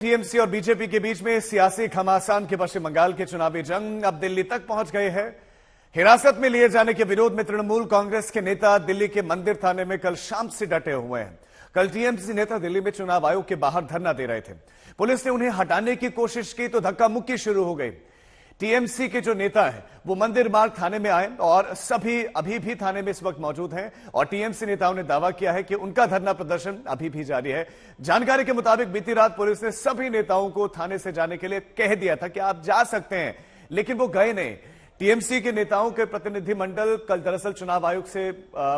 TMC और BJP के बीच में सियासी घमासान के पश्चिम बंगाल के चुनावी जंग अब दिल्ली तक पहुंच गए हैं। हिरासत में लिए जाने के विरोध में तृणमूल कांग्रेस के नेता दिल्ली के मंदिर थाने में कल शाम से डटे हुए हैं। कल टीएमसी नेता दिल्ली में चुनाव आयोग के बाहर धरना दे रहे थे। पुलिस ने उन्हें हटाने की कोशिश की तो धक्का मुक्की शुरू हो गई। टीएमसी के जो नेता है वो मंदिर मार्ग थाने में आए और सभी अभी भी थाने में इस वक्त मौजूद हैं और टीएमसी नेताओं ने दावा किया है कि उनका धरना प्रदर्शन अभी भी जारी है। जानकारी के मुताबिक बीती रात पुलिस ने सभी नेताओं को थाने से जाने के लिए कह दिया था कि आप जा सकते हैं, लेकिन वो गए नहीं। टीएमसी के नेताओं के प्रतिनिधिमंडल कल दरअसल चुनाव आयोग से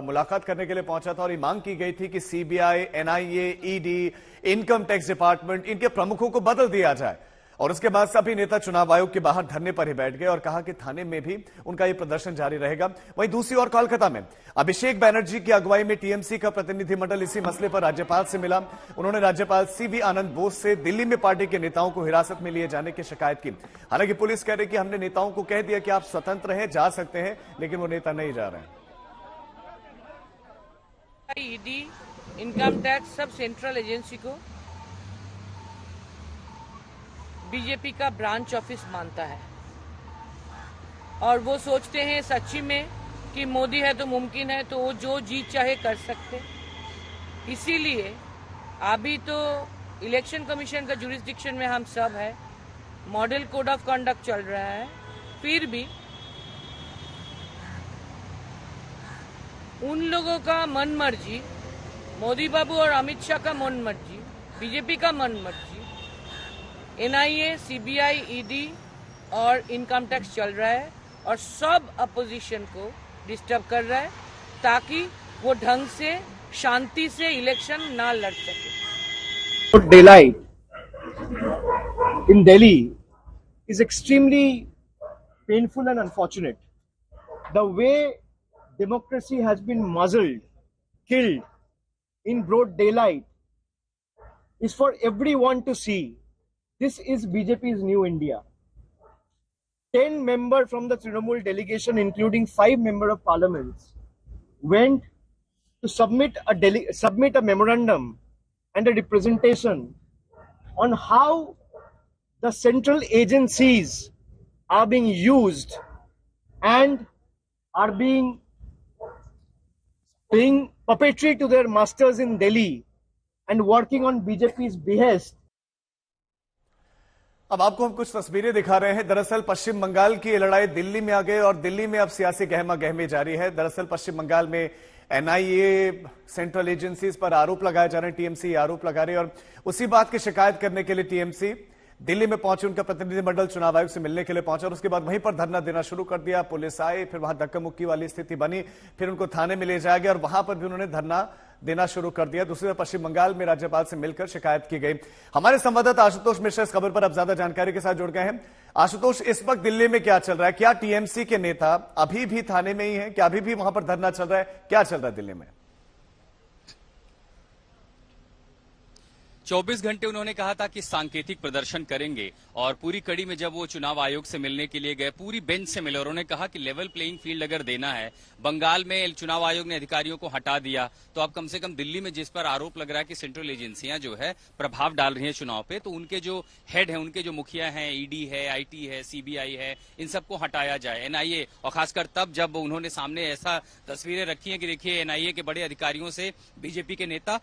मुलाकात करने के लिए पहुंचा था और ये मांग की गई थी कि CBI, NIA, ED, income tax department, इनके प्रमुखों को बदल दिया जाए। और उसके बाद सभी नेता चुनाव आयोग के बाहर धरने पर ही बैठ गए और कहा कि थाने में भी उनका यह प्रदर्शन जारी रहेगा। वहीं दूसरी ओर कोलकाता में अभिषेक बैनर्जी की अगुवाई में टीएमसी का प्रतिनिधिमंडल इसी मसले पर राज्यपाल से मिला। उन्होंने राज्यपाल सीवी आनंद बोस से दिल्ली में पार्टी के नेताओं को हिरासत में लिए जाने की शिकायत की। हालांकि पुलिस कह रही कि हमने नेताओं को कह दिया कि आप स्वतंत्र हैं, जा सकते हैं, लेकिन वो नेता नहीं जा रहे हैं। ईडी, इनकम टैक्स, सब सेंट्रल एजेंसी को बीजेपी का ब्रांच ऑफिस मानता है और वो सोचते हैं सच्ची में कि मोदी है तो मुमकिन है, तो वो जो जीत चाहे कर सकते। इसीलिए अभी तो इलेक्शन कमीशन का जुरिस्डिक्शन में हम सब है, मॉडल कोड ऑफ कंडक्ट चल रहा है, फिर भी उन लोगों का मन मर्जी, मोदी बाबू और अमित शाह का मन मर्जी, बीजेपी का मन मर्जी, एनआईए, सीबीआई, ईडी और इनकम टैक्स चल रहा है और सब अपोजिशन को डिस्टर्ब कर रहा है ताकि वो ढंग से शांति से इलेक्शन ना लड़ सके। Daylight in Delhi is extremely painful and unfortunate. The way democracy has been muzzled, killed in broad daylight is for everyone to see. This is BJP's new India. 10 members from the Trinamool delegation, including 5 members of parliament, went to submit a memorandum and a representation on how the central agencies are being used and are being puppetry to their masters in Delhi and working on BJP's behest. अब आपको हम कुछ तस्वीरें दिखा रहे हैं। दरअसल पश्चिम बंगाल की लड़ाई दिल्ली में आ गई और दिल्ली में अब सियासी गहमा गहमी जारी है। दरअसल पश्चिम बंगाल में एनआईए, सेंट्रल एजेंसीज पर आरोप लगाए जा रहे हैं, टीएमसी आरोप लगा रही है और उसी बात की शिकायत करने के लिए टीएमसी दिल्ली में पहुंचे। उनका प्रतिनिधिमंडल चुनाव आयोग से मिलने के लिए पहुंचा और उसके बाद वहीं पर धरना देना शुरू कर दिया। पुलिस आई, फिर वहां धक्का मुक्की वाली स्थिति बनी, फिर उनको थाने में ले जाया गया और वहां पर भी उन्होंने धरना देना शुरू कर दिया। दूसरी तरफ पश्चिम बंगाल में राज्यपाल से मिलकर शिकायत की गई। हमारे संवाददाता आशुतोष मिश्रा इस खबर पर अब ज्यादा जानकारी के साथ जुड़ गए हैं। आशुतोष, इस वक्त दिल्ली में क्या चल रहा है? क्या टीएमसी के नेता अभी भी थाने में ही हैं? क्या अभी भी वहां पर धरना चल रहा है? क्या चल रहा है दिल्ली में? 24 घंटे उन्होंने कहा था कि सांकेतिक प्रदर्शन करेंगे और पूरी कड़ी में जब वो चुनाव आयोग से मिलने के लिए गए, पूरी बेंच से मिले और उन्होंने कहा कि लेवल प्लेइंग फील्ड अगर देना है, बंगाल में चुनाव आयोग ने अधिकारियों को हटा दिया तो अब कम से कम दिल्ली में जिस पर आरोप लग रहा है कि सेंट्रल एजेंसियां जो है प्रभाव डाल रही हैं चुनाव पे, तो उनके जो हेड है, उनके जो मुखिया हैं, ईडी है, आईटी है, सीबीआई है, इन सबको हटाया जाए। एनआईए, और खासकर तब जब उन्होंने सामने ऐसा तस्वीरें रखी हैं कि देखिए एनआईए के बड़े अधिकारियों से बीजेपी के नेता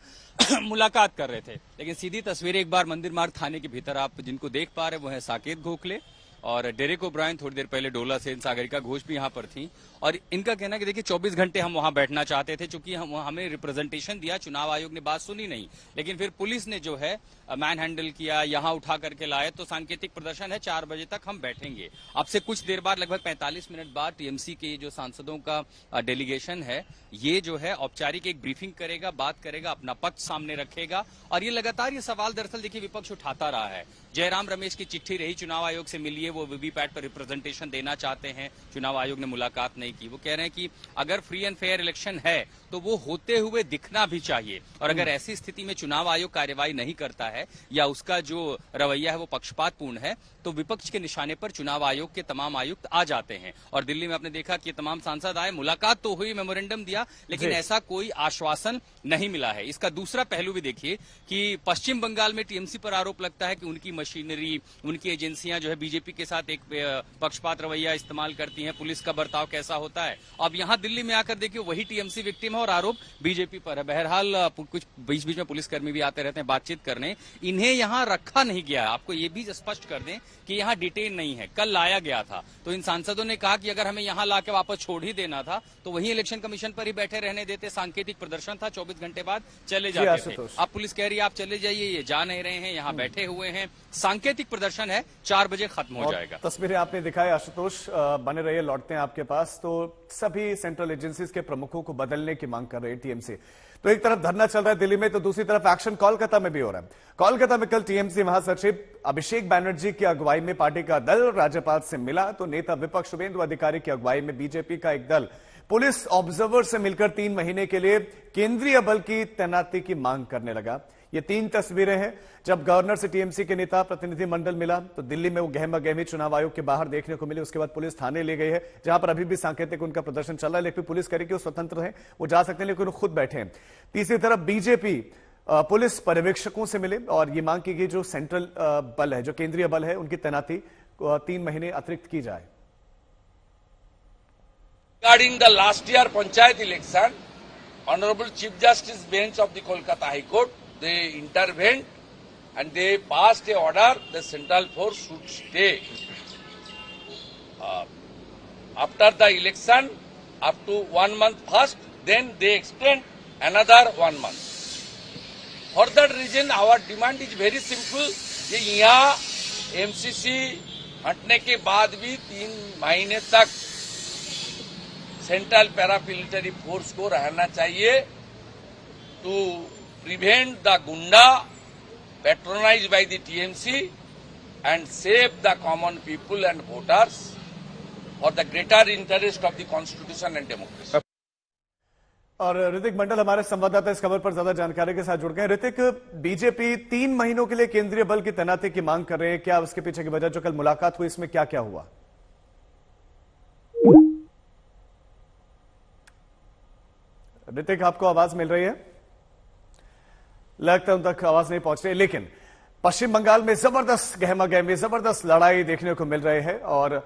मुलाकात कर रहे थे, लेकिन सीधी तस्वीरें एक बार मंदिर मार्ग थाने के भीतर आप जिनको देख पा रहे हैं वो है साकेत गोखले और डेरेक ओब्रायन, थोड़ी देर पहले डोला सेन, सागरिका घोष भी यहां पर थी और इनका कहना है कि देखिए 24 घंटे हम वहां बैठना चाहते थे, चूंकि हमें रिप्रेजेंटेशन दिया, चुनाव आयोग ने बात सुनी नहीं, लेकिन फिर पुलिस ने जो है मैन हैंडल किया, यहां उठा करके लाए, तो सांकेतिक प्रदर्शन है, 4 बजे तक हम बैठेंगे। अब से कुछ देर बाद, लगभग 45 मिनट बाद, टीएमसी के जो सांसदों का डेलीगेशन है ये जो है औपचारिक एक ब्रीफिंग करेगा, बात करेगा, अपना पक्ष सामने रखेगा और ये लगातार ये सवाल दरअसल देखिए विपक्ष उठाता रहा है। जयराम रमेश की चिट्ठी रही चुनाव आयोग से मिलिए, लिए वो वीवीपैट पर रिप्रेजेंटेशन देना चाहते हैं, चुनाव आयोग ने मुलाकात नहीं की। वो कह रहे हैं कि अगर फ्री एंड फेयर इलेक्शन है तो वो होते हुए दिखना भी चाहिए, और अगर ऐसी स्थिति में चुनाव आयोग कार्यवाही नहीं करता है या उसका जो रवैया है वो पक्षपातपूर्ण है तो विपक्ष के निशाने पर चुनाव आयोग के तमाम आयुक्त आ जाते हैं। और दिल्ली में आपने देखा कि तमाम सांसद आए, मुलाकात तो हुई, मेमोरेंडम दिया, लेकिन ऐसा कोई आश्वासन नहीं मिला है। इसका दूसरा पहलू भी देखिए कि पश्चिम बंगाल में टीएमसी पर आरोप लगता है कि उनकी मशीनरी, उनकी एजेंसियां जो है बीजेपी के साथ एक पक्षपात रवैया इस्तेमाल करती हैं, पुलिस का बर्ताव कैसा होता है। अब यहां दिल्ली में आकर देखिए वही टीएमसी विक्टिम है और आरोप बीजेपी पर है। बहरहाल कुछ बीच बीच में पुलिसकर्मी भी आते रहते हैं बातचीत करने, इन्हें यहां रखा नहीं गया है। आपको ये भी स्पष्ट कर दें कि यहां डिटेन नहीं है, कल लाया गया था तो इन सांसदों ने कहा कि अगर हमें यहां लाके वापस छोड़ ही देना था तो वहीं इलेक्शन कमीशन पर ही बैठे रहने देते। सांकेतिक प्रदर्शन था, 24 घंटे बाद चले जाते थे। अब पुलिस कह रही है आप चले जाइए, ये जा नहीं रहे हैं, यहां बैठे हुए हैं। सांकेतिक प्रदर्शन है, 4 बजे खत्म हो जाएगा। तस्वीरें आपने दिखाई आशुतोष, बने रहिए, लौटते हैं आपके पास। तो सभी सेंट्रल एजेंसीज के प्रमुखों को बदलने की मांग कर रही है टीएमसी। तो एक तरफ धरना चल रहा है दिल्ली में, तो दूसरी तरफ एक्शन कोलकाता में भी हो रहा है। कोलकाता में कल टीएमसी महासचिव अभिषेक बैनर्जी की अगुवाई में पार्टी का दल राज्यपाल से मिला, तो नेता विपक्ष शुभेंदु अधिकारी की अगुवाई में बीजेपी का एक दल पुलिस ऑब्जर्वर से मिलकर 3 महीने के लिए केंद्रीय बल की तैनाती की मांग करने लगा। ये 3 तस्वीरें हैं जब गवर्नर से टीएमसी के नेता प्रतिनिधिमंडल मिला तो दिल्ली में वो गहमा गहमी चुनाव आयोग के बाहर देखने को मिली। उसके बाद पुलिस थाने ले गई है, जहां पर अभी भी सांकेतिक उनका प्रदर्शन चल रहा है, लेकिन पुलिस कह रही कि वो स्वतंत्र हैं, वो जा सकते हैं, लेकिन वो खुद बैठे हैं। तीसरी तरफ बीजेपी पुलिस पर्यवेक्षकों से मिले और ये मांग की गई जो सेंट्रल बल है, जो केंद्रीय बल है, उनकी तैनाती 3 महीने अतिरिक्त की जाए। Regarding the last year Panchayat election, Honorable Chief Justice Bench of the Kolkata High Court, they intervened and they passed a order the central force should stay. After the election, up to 1 month first, then they extend another 1 month. For that reason, our demand is very simple. ये यहाँ MCC हटने के बाद भी 3 महीने तक central paramilitary force को रहना चाहिए टू प्रिवेंट द गुंडा patronise by the TMC and save the common people and voters for the greater interest of the constitution and democracy. और ऋतिक मंडल हमारे संवाददाता इस खबर पर ज्यादा जानकारी के साथ जुड़ गए। ऋतिक, बीजेपी 3 महीनों के लिए केंद्रीय बल की तैनाती की मांग कर रहे हैं, क्या उसके पीछे की वजह? जो कल मुलाकात हुई इसमें क्या क्या हुआ? ऋतिक, आपको आवाज मिल रही है? लगता है उन तक आवाज नहीं पहुंच रही, लेकिन पश्चिम बंगाल में जबरदस्त गहमा गहमी, जबरदस्त लड़ाई देखने को मिल रही है और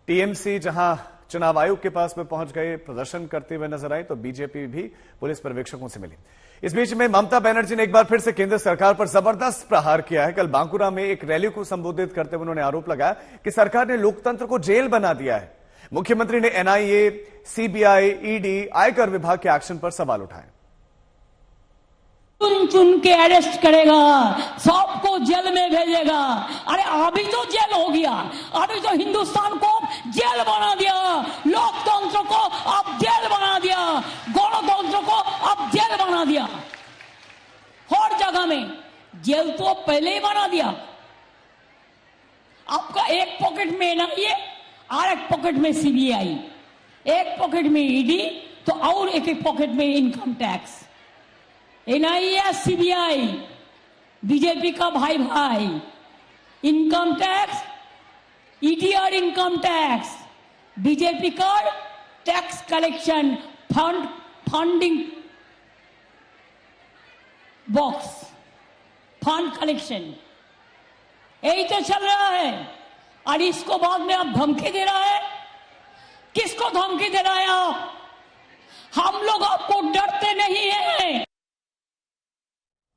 टीएमसी जहां चुनाव आयोग के पास में पहुंच गए, प्रदर्शन करते हुए नजर आए, तो बीजेपी भी पुलिस पर्यवेक्षकों से मिली। इस बीच में ममता बनर्जी ने एक बार फिर से केंद्र सरकार पर जबरदस्त प्रहार किया है। कल बांकुरा में एक रैली को संबोधित करते हुए उन्होंने आरोप लगाया कि सरकार ने लोकतंत्र को जेल बना दिया है। मुख्यमंत्री ने एनआईए, सीबीआई, ईडी, आयकर विभाग के एक्शन पर सवाल उठाए। चुन चुन के अरेस्ट करेगा, सबको जेल में भेजेगा। अरे अभी तो जेल हो गया, अभी तो हिंदुस्तान को जेल बना दिया, लोकतंत्र को अब जेल बना दिया, गणतंत्र को अब जेल बना दिया। हर जगह में जेल तो पहले ही बना दिया। आपका एक पॉकेट में एनआईए और एक पॉकेट में सीबीआई, एक पॉकेट में ईडी, तो और एक पॉकेट में income tax. NIA, CBI BJP का भाई भाई, इनकम टैक्स, ईडी और इनकम टैक्स बीजेपी का tax collection funding box, fund collection, यही तो चल रहा है। और इसको बाद में अब धमकी दे रहा है। किसको धमकी दे रहा है आप? हम लोग आपको डरते नहीं हैं।